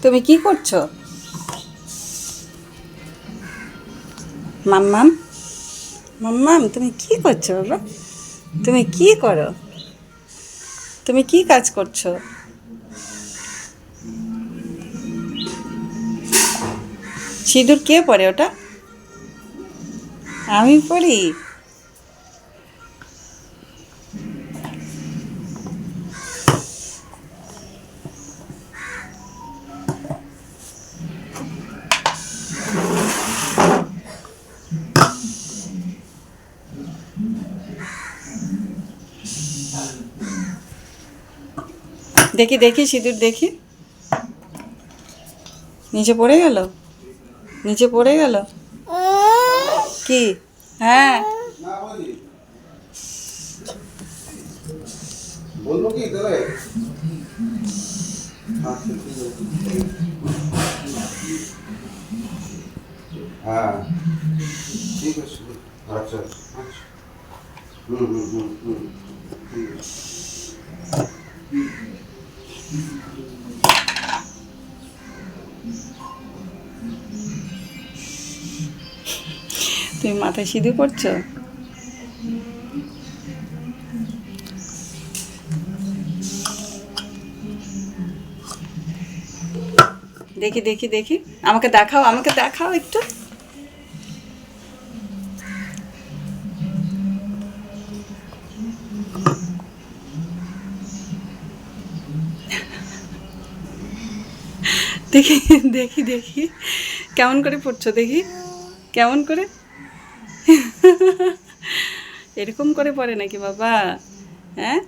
তুমি কি করছো? মাম্মাম, মাম্মাম, তুমি কি করছো বাবা? তুমি কি করো? তুমি কি কাজ করছো? সিঁদুর কে পরে ওটা? আমি পড়ি? দেখি দেখি সিঁদুর দেখি। নিচে পড়ে গেল, নিচে পড়ে গেল। কি? হ্যাঁ, বলবো কি তাহলে? হ্যাঁ, ঠিক আছে। আচ্ছা আচ্ছা। হুম হুম হুম হুম, ঠিক আছে। তুমি মাথায় সিঁদুর পড়ছো? দেখি দেখি দেখি, আমাকে দেখাও, আমাকে দেখাও একটু। দেখি দেখি দেখি, কেমন করে পড়ছো দেখি, কেমন করে? এরকম করে পড়ে নাকি বাবা? হ্যাঁ,